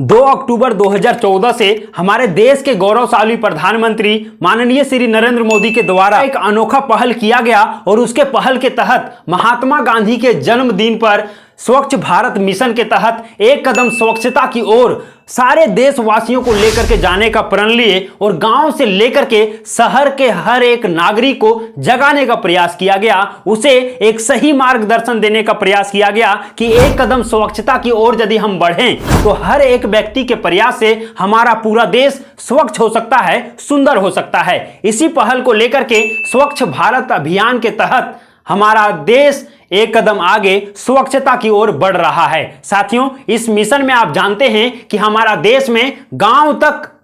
2 अक्टूबर 2014 से हमारे देश के गौरवशाली प्रधानमंत्री माननीय श्री नरेंद्र मोदी के द्वारा एक अनोखा पहल किया गया और उसके पहल के तहत महात्मा गांधी के जन्मदिन पर स्वच्छ भारत मिशन के तहत एक कदम स्वच्छता की ओर सारे देशवासियों को लेकर के जाने का प्रण लिए और गांव से लेकर के शहर के हर एक नागरिक को जगाने का प्रयास किया गया, उसे एक सही मार्गदर्शन देने का प्रयास किया गया कि एक कदम स्वच्छता की ओर यदि हम बढ़ें तो हर एक व्यक्ति के प्रयास से हमारा पूरा देश स्वच्छ हो सकता है, सुंदर हो सकता है। इसी पहल को लेकर के स्वच्छ भारत अभियान के तहत हमारा देश एक कदम आगे स्वच्छता की ओर बढ़ रहा है। साथियों, इस मिशन में आप जानते हैं कि हमारा देश में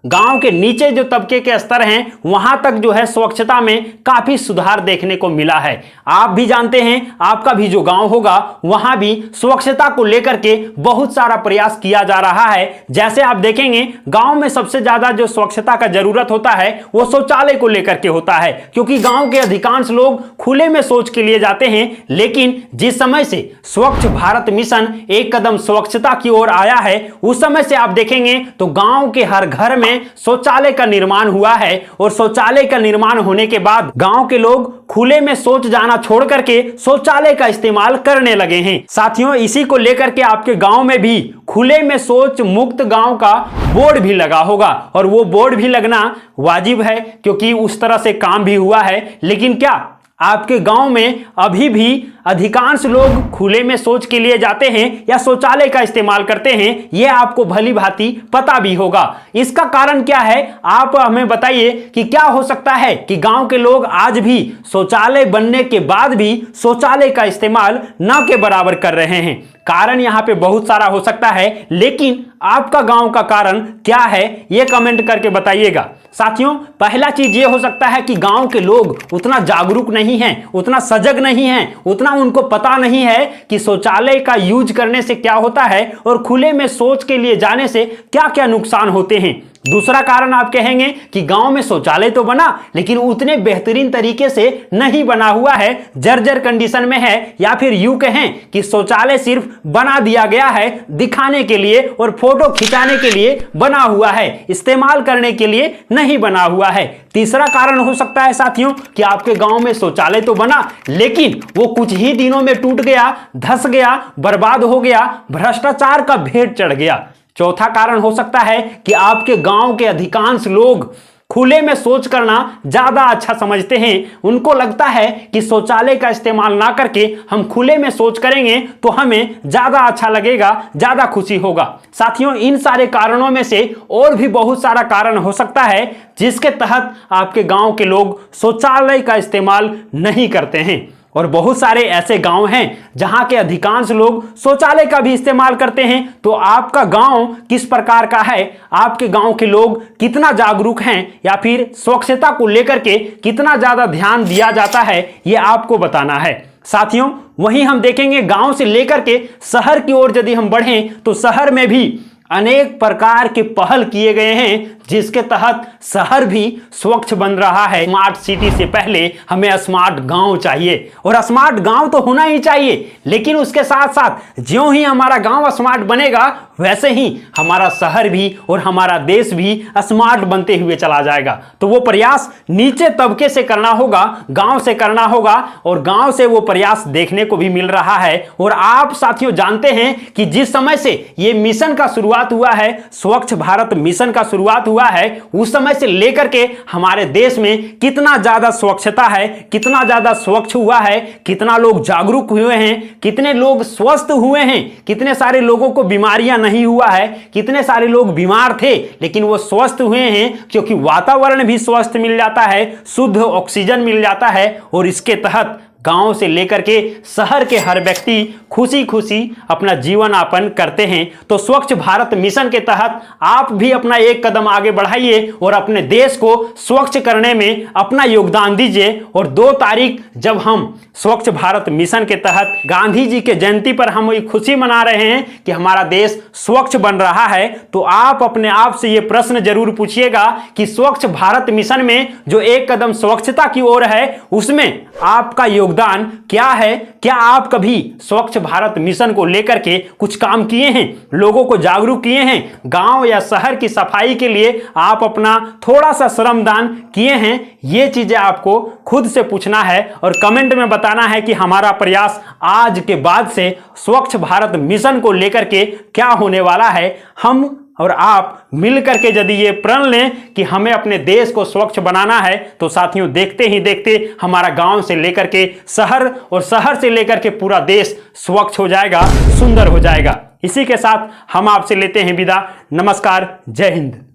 गांव के नीचे जो तबके के स्तर हैं वहां तक जो है स्वच्छता में काफी सुधार देखने को मिला है। आप भी जानते हैं, आपका भी जो गांव होगा वहां भी स्वच्छता को लेकर के बहुत सारा प्रयास किया जा रहा है। जैसे आप देखेंगे, गांव में सबसे ज्यादा जो स्वच्छता का जरूरत होता है वो शौचालय को लेकर के होता है, क्योंकि गांव के अधिकांश लोग खुले में शौच के लिए जाते हैं। लेकिन जिस समय से स्वच्छ भारत मिशन एक कदम स्वच्छता की ओर आया है, उस समय से आप देखेंगे तो गांव के हर घर में शौचालय का निर्माण हुआ है और शौचालय का निर्माण होने के बाद गांव के लोग खुले में शौच जाना छोड़ करके शौचालय का इस्तेमाल करने लगे हैं। साथियों, इसी को लेकर के आपके गांव में भी खुले में शौच मुक्त गांव का बोर्ड भी लगा होगा और वो बोर्ड भी लगना वाजिब है, क्योंकि उस तरह से काम भी हुआ है। लेकिन क्या आपके गांव में अभी भी अधिकांश लोग खुले में शौच के लिए जाते हैं या शौचालय का इस्तेमाल करते हैं? यह आपको भली भांति पता भी होगा। इसका कारण क्या है, आप हमें बताइए कि क्या हो सकता है कि गांव के लोग आज भी शौचालय बनने के बाद भी शौचालय का इस्तेमाल न के बराबर कर रहे हैं? कारण यहां पे बहुत सारा हो सकता है, लेकिन आपका गांव का कारण क्या है यह कमेंट करके बताइएगा। साथियों, पहला चीज ये हो सकता है कि गांव के लोग उतना जागरूक नहीं हैं, उतना सजग नहीं हैं, उतना उनको पता नहीं है कि शौचालय का यूज करने से क्या होता है और खुले में शौच के लिए जाने से क्या क्या नुकसान होते हैं। दूसरा कारण आप कहेंगे कि गांव में शौचालय तो बना लेकिन उतने बेहतरीन तरीके से नहीं बना हुआ है, जर्जर कंडीशन में है, या फिर यूं कहें कि शौचालय सिर्फ बना दिया गया है दिखाने के लिए और फोटो खिंचाने के लिए बना हुआ है, इस्तेमाल करने के लिए नहीं बना हुआ है। तीसरा कारण हो सकता है साथियों कि आपके गांव में शौचालय तो बना लेकिन वो कुछ ही दिनों में टूट गया, धंस गया, बर्बाद हो गया, भ्रष्टाचार का भेंट चढ़ गया। चौथा कारण हो सकता है कि आपके गांव के अधिकांश लोग खुले में शौच करना ज्यादा अच्छा समझते हैं। उनको लगता है कि शौचालय का इस्तेमाल ना करके हम खुले में शौच करेंगे तो हमें ज्यादा अच्छा लगेगा, ज्यादा खुशी होगा। साथियों, इन सारे कारणों में से और भी बहुत सारा कारण हो सकता है जिसके तहत आपके गांव के लोग शौचालय का इस्तेमाल नहीं करते हैं। और बहुत सारे ऐसे गांव हैं जहां के अधिकांश लोग शौचालय का भी इस्तेमाल करते हैं। तो आपका गांव किस प्रकार का है, आपके गांव के लोग कितना जागरूक हैं या फिर स्वच्छता को लेकर के कितना ज्यादा ध्यान दिया जाता है, यह आपको बताना है। साथियों, वहीं हम देखेंगे गांव से लेकर के शहर की ओर यदि हम बढ़ें तो शहर में भी अनेक प्रकार के पहल किए गए हैं जिसके तहत शहर भी स्वच्छ बन रहा है। स्मार्ट सिटी से पहले हमें स्मार्ट गांव चाहिए और स्मार्ट गांव तो होना ही चाहिए, लेकिन उसके साथ साथ ज्यों ही हमारा गांव स्मार्ट बनेगा वैसे ही हमारा शहर भी और हमारा देश भी स्मार्ट बनते हुए चला जाएगा। तो वो प्रयास नीचे तबके से करना होगा, गांव से करना होगा और गांव से वो प्रयास देखने को भी मिल रहा है। और आप साथियों जानते हैं कि जिस समय से ये मिशन का शुरुआत हुआ है, स्वच्छ भारत मिशन का शुरुआत हुआ है, उस समय से लेकर के हमारे देश में कितना ज्यादा स्वच्छता है, कितना ज्यादा स्वच्छ हुआ है, कितना लोग जागरूक हुए हैं, कितने लोग स्वस्थ हुए हैं, कितने सारे लोगों को बीमारियां नहीं हुआ है, कितने सारे लोग बीमार थे लेकिन वो स्वस्थ हुए हैं, क्योंकि वातावरण भी स्वस्थ मिल जाता है, शुद्ध ऑक्सीजन मिल जाता है। और इसके तहत गांव से लेकर के शहर के हर व्यक्ति खुशी खुशी अपना जीवन यापन करते हैं। तो स्वच्छ भारत मिशन के तहत आप भी अपना एक कदम आगे बढ़ाइए और अपने देश को स्वच्छ करने में अपना योगदान दीजिए। और 2 तारीख जब हम स्वच्छ भारत मिशन के तहत गांधी जी के जयंती पर हम ये खुशी मना रहे हैं कि हमारा देश स्वच्छ बन रहा है, तो आप अपने आप से ये प्रश्न जरूर पूछिएगा कि स्वच्छ भारत मिशन में जो एक कदम स्वच्छता की ओर है उसमें आपका योगदान क्या है? क्या आप कभी स्वच्छ भारत मिशन को लेकर के कुछ काम किए हैं, लोगों को जागरूक किए हैं? गांव या शहर की सफाई के लिए आप अपना थोड़ा सा श्रमदान किए हैं? ये चीजें आपको खुद से पूछना है और कमेंट में बताना है कि हमारा प्रयास आज के बाद से स्वच्छ भारत मिशन को लेकर के क्या होने वाला है। हम और आप मिलकर के यदि ये प्रण लें कि हमें अपने देश को स्वच्छ बनाना है, तो साथियों देखते ही देखते हमारा गांव से लेकर के शहर और शहर से लेकर के पूरा देश स्वच्छ हो जाएगा, सुंदर हो जाएगा। इसी के साथ हम आपसे लेते हैं विदा। नमस्कार, जय हिंद।